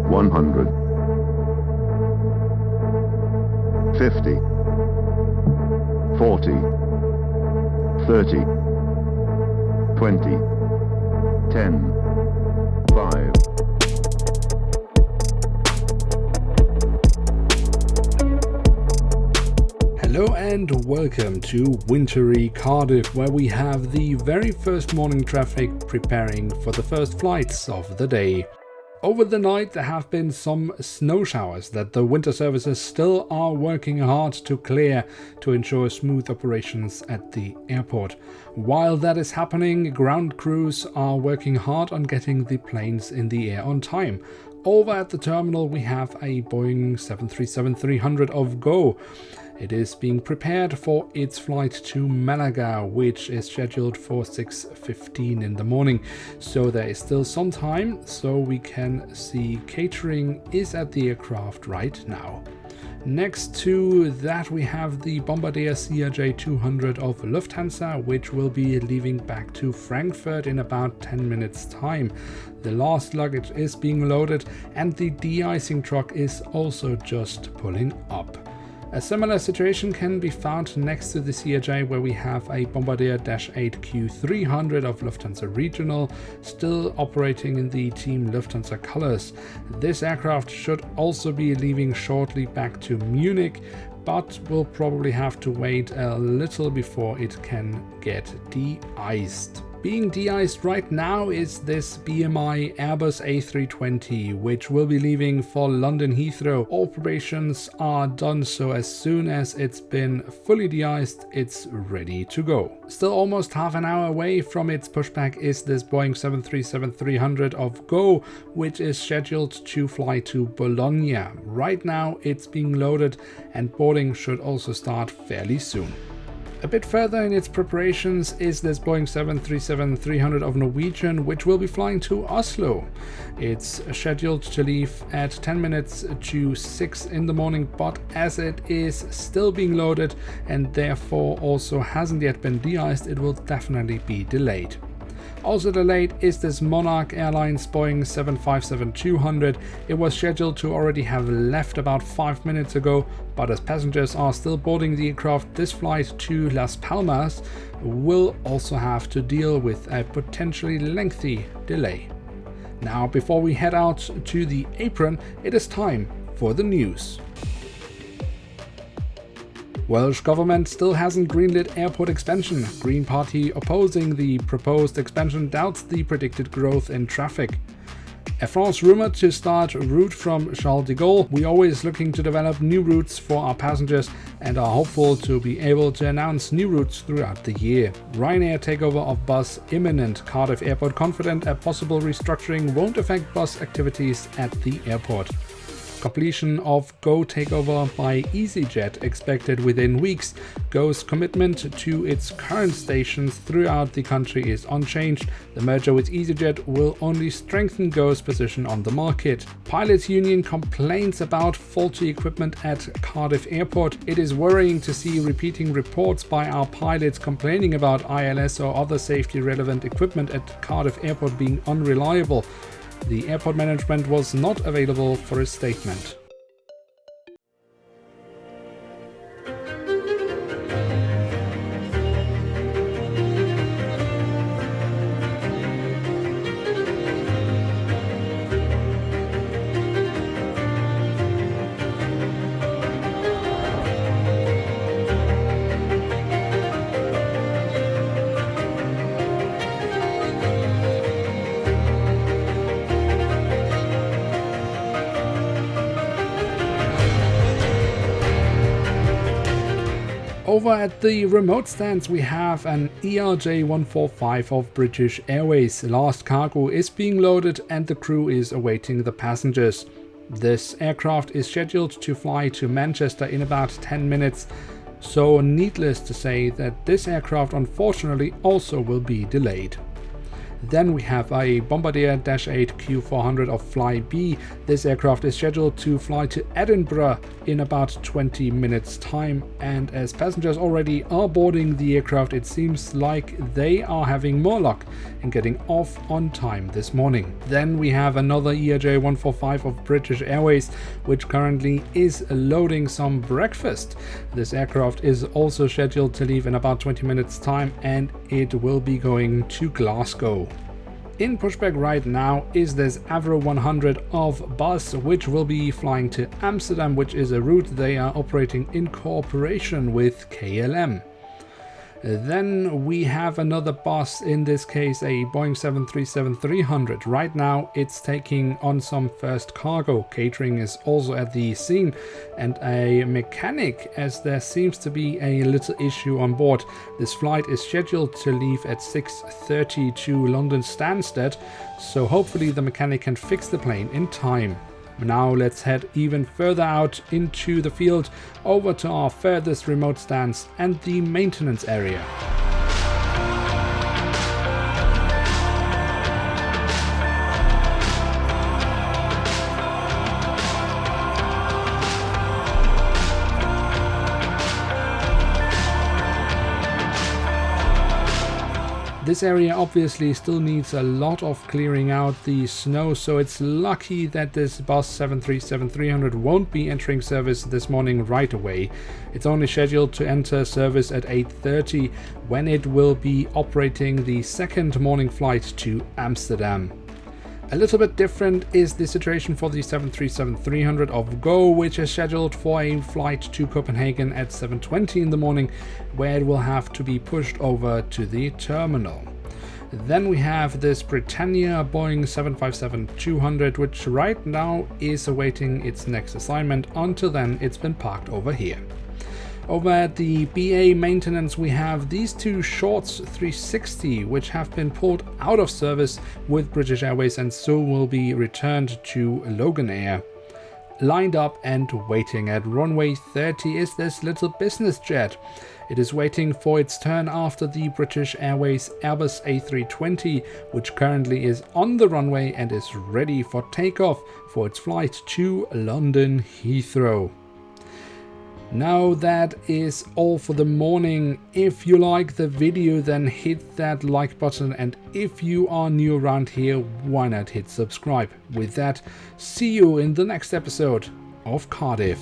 100, 50, 40, 30, 20, 10, 5. Hello and welcome to wintry Cardiff, where we have the very first morning traffic preparing for the first flights of the day. Over the night there have been some snow showers that the winter services still are working hard to clear to ensure smooth operations at the airport. While that is happening, ground crews are working hard on getting the planes in the air on time. Over at the terminal we have a Boeing 737-300 of Go. It is being prepared for its flight to Malaga, which is scheduled for 6:15 in the morning. So there is still some time, so we can see catering is at the aircraft right now. Next to that we have the Bombardier CRJ-200 of Lufthansa, which will be leaving back to Frankfurt in about 10 minutes time. The last luggage is being loaded and the de-icing truck is also just pulling up. A similar situation can be found next to the CRJ, where we have a Bombardier Dash 8 Q300 of Lufthansa Regional, still operating in the Team Lufthansa colors. This aircraft should also be leaving shortly back to Munich, but will probably have to wait a little before it can get de-iced. Being de-iced right now is this BMI Airbus A320, which will be leaving for London Heathrow. All preparations are done, so as soon as it's been fully de-iced, it's ready to go. Still almost half an hour away from its pushback is this Boeing 737-300 of Go, which is scheduled to fly to Bologna. Right now it's being loaded and boarding should also start fairly soon. A bit further in its preparations is this Boeing 737-300 of Norwegian, which will be flying to Oslo. It's scheduled to leave at 10 minutes to 6 in the morning, but as it is still being loaded and therefore also hasn't yet been de-iced, it will definitely be delayed. Also delayed is this Monarch Airlines Boeing 757-200. It was scheduled to already have left about 5 minutes ago, but as passengers are still boarding the aircraft, this flight to Las Palmas will also have to deal with a potentially lengthy delay. Now, before we head out to the apron, it is time for the news. Welsh government still hasn't greenlit airport expansion. Green Party opposing the proposed expansion doubts the predicted growth in traffic. Air France rumored to start route from Charles de Gaulle. We're always looking to develop new routes for our passengers and are hopeful to be able to announce new routes throughout the year. Ryanair takeover of bus imminent. Cardiff Airport confident a possible restructuring won't affect bus activities at the airport. Completion of Go takeover by EasyJet expected within weeks. Go's commitment to its current stations throughout the country is unchanged. The merger with EasyJet will only strengthen Go's position on the market. Pilots Union complains about faulty equipment at Cardiff Airport. It is worrying to see repeating reports by our pilots complaining about ILS or other safety relevant equipment at Cardiff Airport being unreliable. The airport management was not available for a statement. Over at the remote stands we have an ERJ-145 of British Airways. Last cargo is being loaded and the crew is awaiting the passengers. This aircraft is scheduled to fly to Manchester in about 10 minutes, so needless to say that this aircraft unfortunately also will be delayed. Then we have a Bombardier Dash 8 Q400 of Flybe. This aircraft is scheduled to fly to Edinburgh in about 20 minutes time, and as passengers already are boarding the aircraft, it seems like they are having more luck in getting off on time this morning. Then we have another ERJ 145 of British Airways, which currently is loading some breakfast. This aircraft is also scheduled to leave in about 20 minutes time, and it will be going to Glasgow. In pushback right now is this Avro 100 of Bus, which will be flying to Amsterdam, which is a route they are operating in cooperation with KLM. Then we have another bus, in this case a Boeing 737-300. Right now it's taking on some first cargo. Catering is also at the scene, and a mechanic, as there seems to be a little issue on board. This flight is scheduled to leave at 6:30 to London Stansted, so hopefully the mechanic can fix the plane in time. Now let's head even further out into the field, over to our furthest remote stance and the maintenance area. This area obviously still needs a lot of clearing out the snow, so it's lucky that this Bus 737-300 won't be entering service this morning right away. It's only scheduled to enter service at 8:30, when it will be operating the second morning flight to Amsterdam. A little bit different is the situation for the 737-300 of Go, which is scheduled for a flight to Copenhagen at 7:20 in the morning, where it will have to be pushed over to the terminal. Then we have this Britannia Boeing 757-200, which right now is awaiting its next assignment. Until then, it's been parked over here. Over at the BA maintenance, we have these two Shorts 360, which have been pulled out of service with British Airways and so will be returned to Loganair. Lined up and waiting at runway 30 is this little business jet. It is waiting for its turn after the British Airways Airbus A320, which currently is on the runway and is ready for takeoff for its flight to London Heathrow. Now that is all for the morning. If you like the video, then hit that like button, and if you are new around here, why not hit subscribe. With that, see you in the next episode of Cardiff.